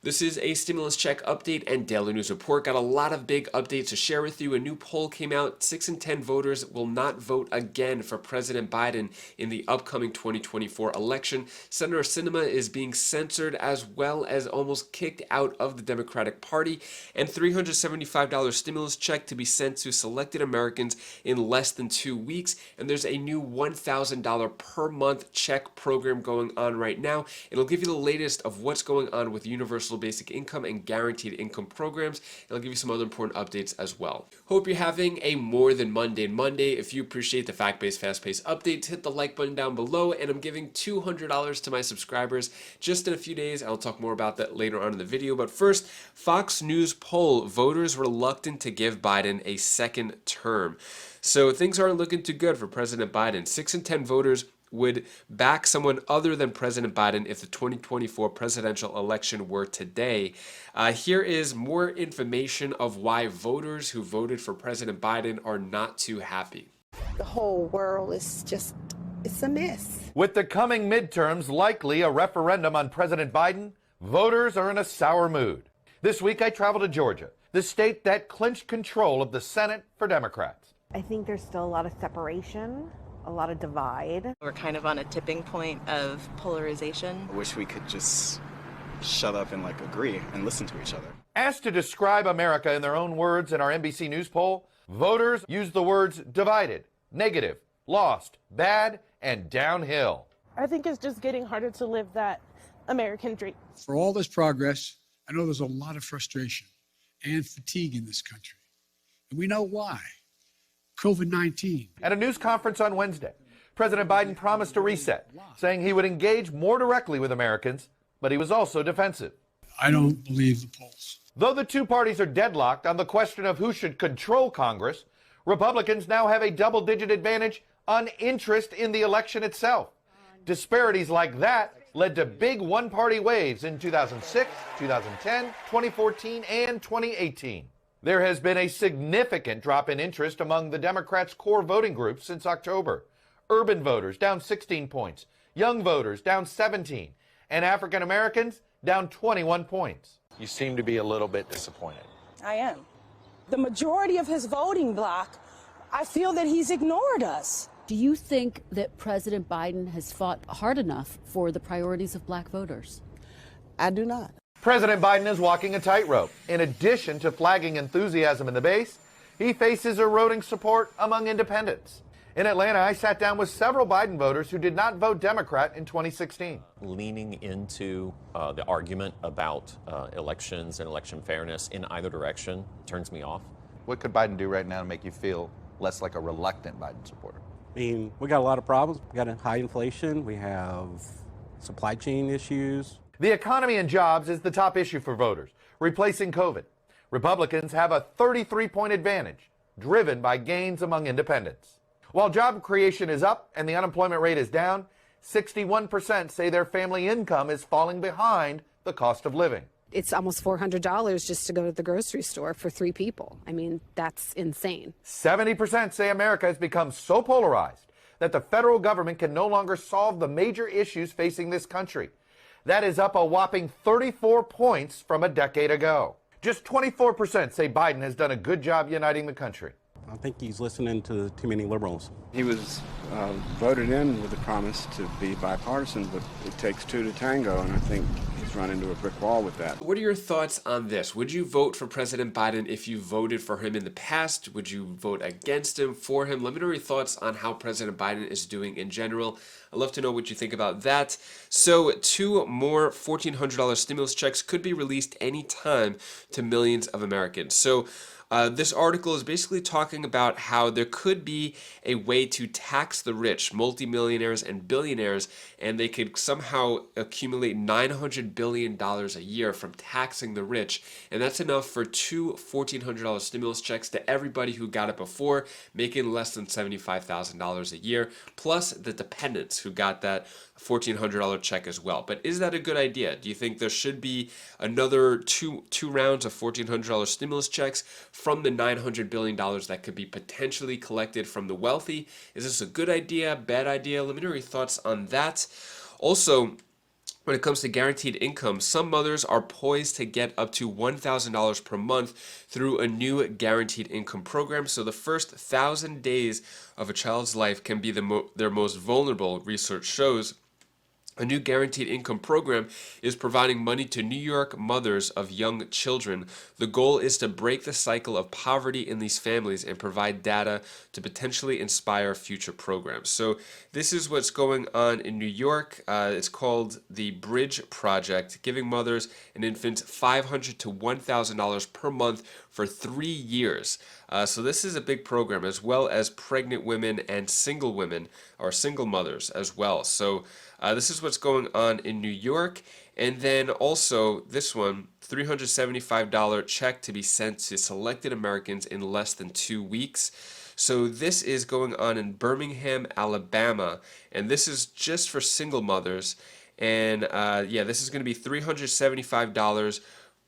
This is a stimulus check update and daily news report. Got a lot of big updates to share with you. A new poll came out. 6 in 10 voters will not vote again for President Biden in the upcoming 2024 election. Senator Sinema is being censored as well as almost kicked out of the Democratic Party. And $375 stimulus check to be sent to selected Americans in less than 2 weeks. And there's a new $1,000 per month check program going on right now. It'll give you the latest of what's going on with universal basic income and guaranteed income programs, and I'll give you some other important updates as well. Hope you're having a more than mundane Monday. If you appreciate the fact-based, fast-paced updates, hit the like button down below, and I'm giving $200 to my subscribers just in a few days. I'll talk more about that later on in the video, but first, Fox News poll, voters reluctant to give Biden a second term. So things aren't looking too good for President Biden. 6 in 10 voters would back someone other than President Biden if the 2024 presidential election were today. Here is more information of why voters who voted for President Biden are not too happy. The whole world is just, it's a mess. With the coming midterms likely a referendum on President Biden, voters are in a sour mood. This week I traveled to Georgia, the state that clinched control of the Senate for Democrats. I think there's still a lot of separation, a lot of divide. We're kind of on a tipping point of polarization. I wish we could just shut up and agree and listen to each other. Asked to describe America in their own words in our NBC News poll, voters used the words divided, negative, lost, bad, and downhill. I think it's just getting harder to live that American dream. For all this progress, I know there's a lot of frustration and fatigue in this country. And we know why. COVID-19. At a news conference on Wednesday, President Biden promised a reset, saying he would engage more directly with Americans, but he was also defensive. I don't believe the polls. Though the two parties are deadlocked on the question of who should control Congress, Republicans now have a double-digit advantage on interest in the election itself. Disparities like that led to big one-party waves in 2006, 2010, 2014, and 2018. There has been a significant drop in interest among the Democrats' core voting groups since October. Urban voters down 16 points, young voters down 17, and African Americans down 21 points. You seem to be a little bit disappointed. I am. The majority of his voting bloc, I feel that he's ignored us. Do you think that President Biden has fought hard enough for the priorities of black voters? I do not. President Biden is walking a tightrope. In addition to flagging enthusiasm in the base, he faces eroding support among independents. In Atlanta, I sat down with several Biden voters who did not vote Democrat in 2016. Leaning into the argument about elections and election fairness in either direction turns me off. What could Biden do right now to make you feel less like a reluctant Biden supporter? I mean, we got a lot of problems. We got a high inflation. We have supply chain issues. The economy and jobs is the top issue for voters, replacing COVID. Republicans have a 33-point advantage, driven by gains among independents. While job creation is up and the unemployment rate is down, 61% say their family income is falling behind the cost of living. It's almost $400 just to go to the grocery store for 3 people. I mean, that's insane. 70% say America has become so polarized that the federal government can no longer solve the major issues facing this country. That is up a whopping 34 points from a decade ago. Just 24% say Biden has done a good job uniting the country. I think he's listening to too many liberals. He was voted in with a promise to be bipartisan, but it takes two to tango, and I think he's run into a brick wall with that. What are your thoughts on this? Would you vote for President Biden if you voted for him in the past? Would you vote against him, for him? Let me know your thoughts on how President Biden is doing in general. I'd love to know what you think about that. So 2 more $1,400 stimulus checks could be released anytime to millions of Americans. So this article is basically talking about how there could be a way to tax the rich, multimillionaires and billionaires, and they could somehow accumulate $900 billion a year from taxing the rich. And that's enough for 2 $1,400 stimulus checks to everybody who got it before, making less than $75,000 a year, plus the dependents who got that $1,400 check as well. But is that a good idea? Do you think there should be another two rounds of $1,400 stimulus checks from the $900 billion that could be potentially collected from the wealthy? Is this a good idea, bad idea? Let me know your thoughts on that. Also, When it comes to guaranteed income, some mothers are poised to get up to $1,000 per month through a new guaranteed income program. So the first 1,000 days of a child's life can be their most vulnerable, research shows. A new guaranteed income program is providing money to New York mothers of young children. The goal is to break the cycle of poverty in these families and provide data to potentially inspire future programs. So this is what's going on in New York. It's called the Bridge Project, giving mothers and infants $500 to $1,000 per month for 3 years. So this is a big program, as well as pregnant women and single women or single mothers as well. So this is what's going on in New York. And then also this one, $375 check to be sent to selected Americans in less than 2 weeks. So this is going on in Birmingham, Alabama, and this is just for single mothers. And yeah, this is going to be $375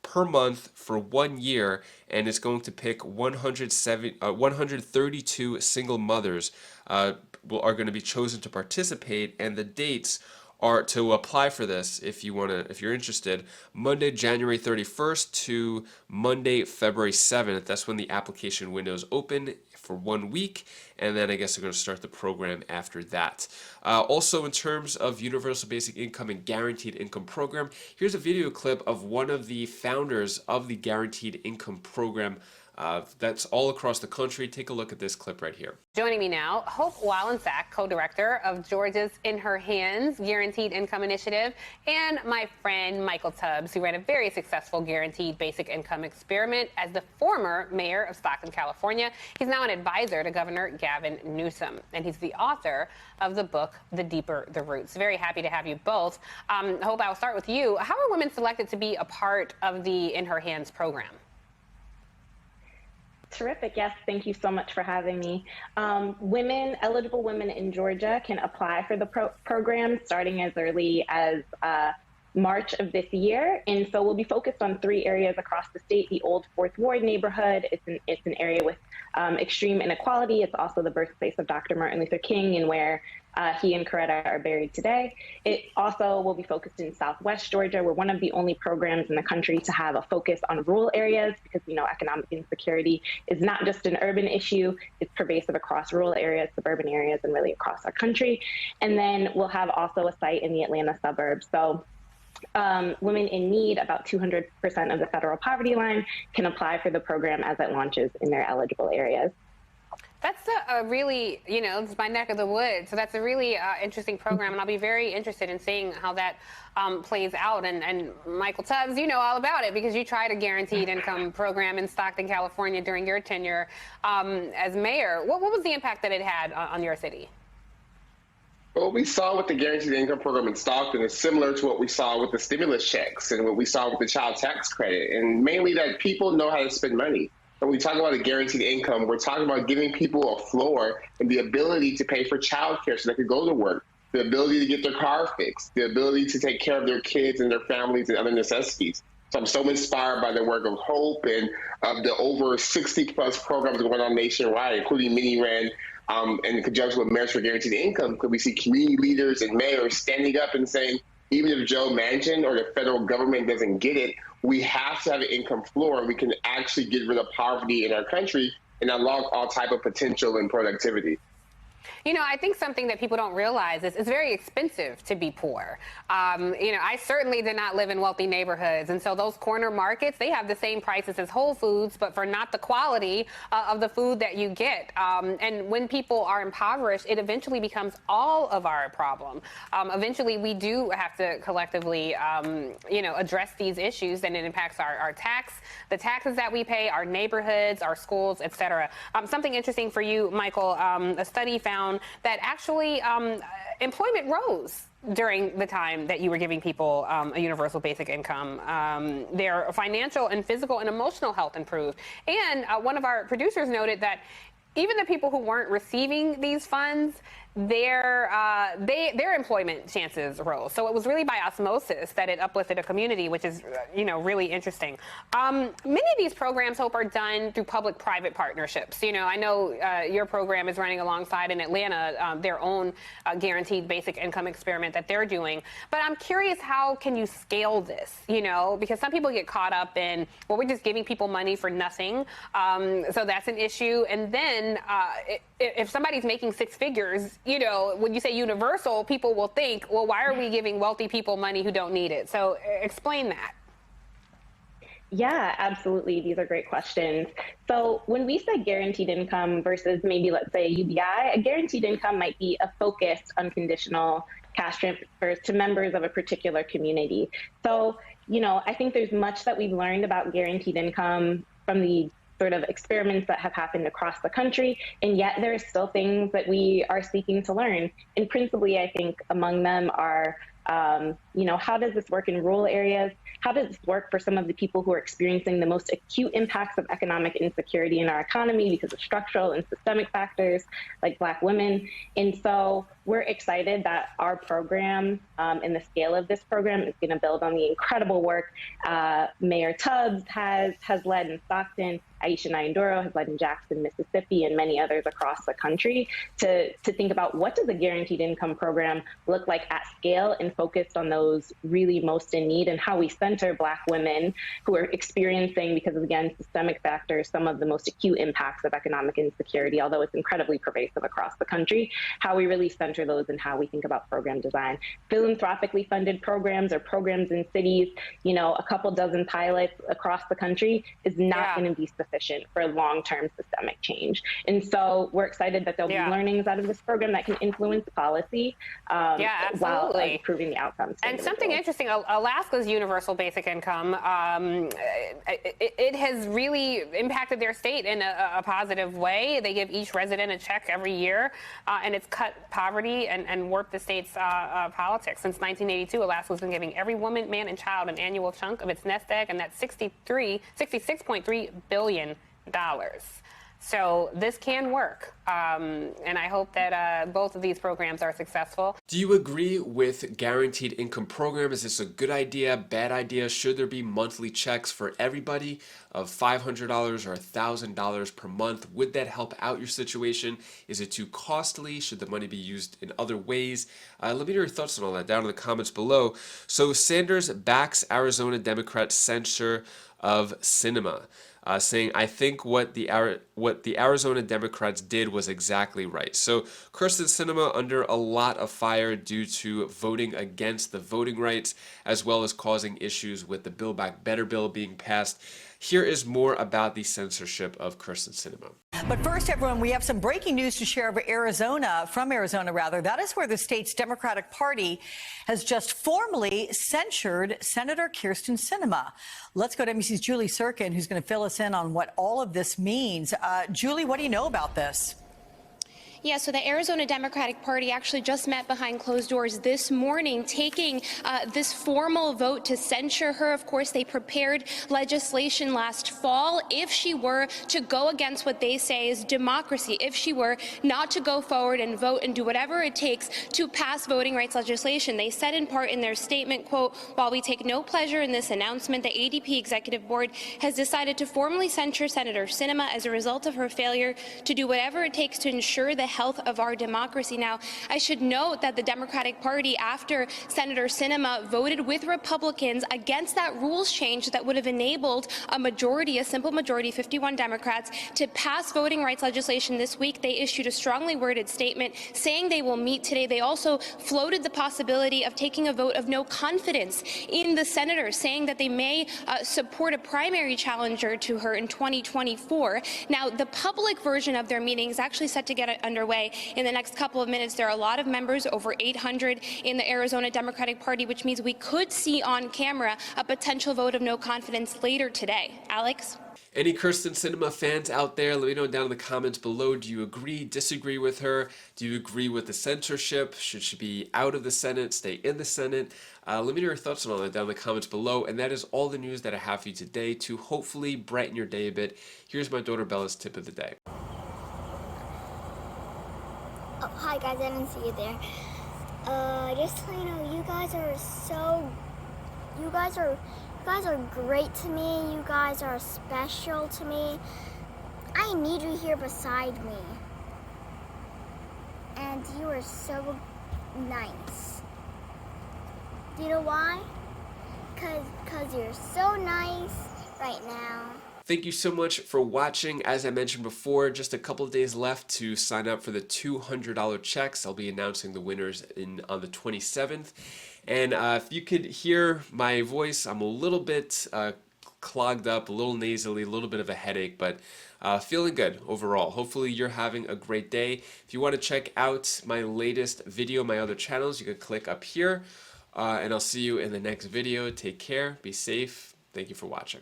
per month for 1 year, and it's going to pick 132 single mothers are going to be chosen to participate, and the dates are to apply for this if you're interested, Monday, January 31st to Monday, February 7th. That's when the application windows open for 1 week, and then I guess they're going to start the program after that. Also, in terms of universal basic income and guaranteed income program, here's a video clip of one of the founders of the guaranteed income program that's all across the country. Take a look at this clip right here. Joining me now, Hope Wallensack, co-director of Georgia's In Her Hands Guaranteed Income Initiative, and my friend Michael Tubbs, who ran a very successful guaranteed basic income experiment as the former mayor of Stockton, California. He's now an advisor to Governor Gavin Newsom, and he's the author of the book, The Deeper the Roots. Very happy to have you both. Hope, I'll start with you. How are women selected to be a part of the In Her Hands program? Terrific. Yes, thank you so much for having me. Eligible women in Georgia can apply for the program starting as early as March of this year. And so we'll be focused on 3 areas across the state. The Old Fourth Ward neighborhood, it's an area with extreme inequality. It's also the birthplace of Dr. Martin Luther King, and where he and Coretta are buried today. It also will be focused in Southwest Georgia. We're one of the only programs in the country to have a focus on rural areas, because we know economic insecurity is not just an urban issue, it's pervasive across rural areas, suburban areas, and really across our country. And then we'll have also a site in the Atlanta suburbs. So women in need, about 200% of the federal poverty line, can apply for the program as it launches in their eligible areas. That's a really, it's my neck of the woods. So that's a really interesting program, and I'll be very interested in seeing how that plays out. And Michael Tubbs, you know all about it because you tried a guaranteed income program in Stockton, California during your tenure as mayor. What was the impact that it had on your city? What we saw with the guaranteed income program in Stockton is similar to what we saw with the stimulus checks and what we saw with the child tax credit, and mainly that people know how to spend money. When we talk about a guaranteed income, we're talking about giving people a floor and the ability to pay for childcare so they could go to work, the ability to get their car fixed, the ability to take care of their kids and their families and other necessities. So I'm so inspired by the work of Hope and of the over 60+ programs going on nationwide, including many ran in conjunction with Mayors for Guaranteed Income, because we see community leaders and mayors standing up and saying, even if Joe Manchin or the federal government doesn't get it, we have to have an income floor, and we can actually get rid of poverty in our country and unlock all type of potential and productivity. I think something that people don't realize is it's very expensive to be poor. I certainly did not live in wealthy neighborhoods. And so those corner markets, they have the same prices as Whole Foods, but for not the quality of the food that you get. And when people are impoverished, it eventually becomes all of our problem. Eventually, we do have to collectively, address these issues, and it impacts the taxes that we pay, our neighborhoods, our schools, et cetera. Something interesting for you, Michael, a study found that actually employment rose during the time that you were giving people a universal basic income. Their financial and physical and emotional health improved. And one of our producers noted that even the people who weren't receiving these funds, their employment chances rose. So it was really by osmosis that it uplifted a community, which is, really interesting. Many of these programs, Hope, are done through public-private partnerships. I know your program is running alongside in Atlanta their own guaranteed basic income experiment that they're doing. But I'm curious, how can you scale this? Because some people get caught up in, well, we're just giving people money for nothing. So that's an issue. And then if somebody's making six figures, when you say universal, people will think, well, why are we giving wealthy people money who don't need it? So explain that. Yeah, absolutely. These are great questions. So when we say guaranteed income versus maybe, let's say, UBI, a guaranteed income might be a focused, unconditional cash transfers to members of a particular community. So, I think there's much that we've learned about guaranteed income from the sort of experiments that have happened across the country, and yet there are still things that we are seeking to learn. And principally, I think among them are, how does this work in rural areas? How does this work for some of the people who are experiencing the most acute impacts of economic insecurity in our economy because of structural and systemic factors like Black women? And so we're excited that our program and the scale of this program is going to build on the incredible work Mayor Tubbs has led in Stockton, Aisha Nyandoro has led in Jackson, Mississippi, and many others across the country to think about what does a guaranteed income program look like at scale and focused on those really most in need, and how we center Black women who are experiencing, because of, again, systemic factors, some of the most acute impacts of economic insecurity, although it's incredibly pervasive across the country, how we really center those and how we think about program design. Philanthropically funded programs or programs in cities, a couple dozen pilots across the country is not going to be sufficient for long-term systemic change. And so we're excited that there'll be learnings out of this program that can influence policy while improving the outcomes. And something interesting, Alaska's universal basic income, it has really impacted their state in a positive way. They give each resident a check every year, and it's cut poverty and warped the state's politics. Since 1982, Alaska's been giving every woman, man, and child an annual chunk of its nest egg, and that's $66.3 billion. So this can work, and I hope that both of these programs are successful. Do you agree with guaranteed income program? Is this a good idea, bad idea? Should there be monthly checks for everybody of $500 or $1,000 per month? Would that help out your situation? Is it too costly? Should the money be used in other ways? Let me know your thoughts on all that down in the comments below. So Sanders backs Arizona Democrat censure of Sinema. Saying, I think what the Arizona Democrats did was exactly right. So Kyrsten Sinema under a lot of fire due to voting against the voting rights, as well as causing issues with the Build Back Better bill being passed. Here is more about the censorship of Kyrsten Sinema. But first, everyone, we have some breaking news to share from Arizona. That is where the state's Democratic Party has just formally censured Senator Kyrsten Sinema. Let's go to NBC's Julie Sirkin, who's going to fill us in on what all of this means. Julie, what do you know about this? Yeah, so the Arizona Democratic Party actually just met behind closed doors this morning, taking this formal vote to censure her. Of course, they prepared legislation last fall if she were to go against what they say is democracy, if she were not to go forward and vote and do whatever it takes to pass voting rights legislation. They said in part in their statement, quote, while we take no pleasure in this announcement, the ADP Executive Board has decided to formally censure Senator Sinema as a result of her failure to do whatever it takes to ensure the health of our democracy. Now, I should note that the Democratic Party, after Senator Sinema voted with Republicans against that rules change that would have enabled a simple majority, 51 Democrats, to pass voting rights legislation this week, they issued a strongly worded statement saying they will meet today. They also floated the possibility of taking a vote of no confidence in the senator, saying that they may support a primary challenger to her in 2024. Now, the public version of their meeting is actually set to get underway in the next couple of minutes. There are a lot of members, over 800 in the Arizona Democratic Party, which means we could see on camera a potential vote of no confidence later today. Alex? Any Kyrsten Sinema fans out there, let me know down in the comments below. Do you agree, disagree with her? Do you agree with the censorship? Should she be out of the Senate, stay in the Senate? Let me know your thoughts on all that down in the comments below. And that is all the news that I have for you today to hopefully brighten your day a bit. Here's my daughter Bella's tip of the day. Oh, hi guys, I didn't see you there. Just so you know, you guys are great to me. You guys are special to me. I need you here beside me. And you are so nice. Do you know why? Cause you're so nice right now. Thank you so much for watching. As I mentioned before, just a couple of days left to sign up for the $200 checks. I'll be announcing the winners on the 27th. And if you could hear my voice, I'm a little bit clogged up, a little nasally, a little bit of a headache, but feeling good overall. Hopefully you're having a great day. If you want to check out my latest video, my other channels, you can click up here. And I'll see you in the next video. Take care, be safe. Thank you for watching.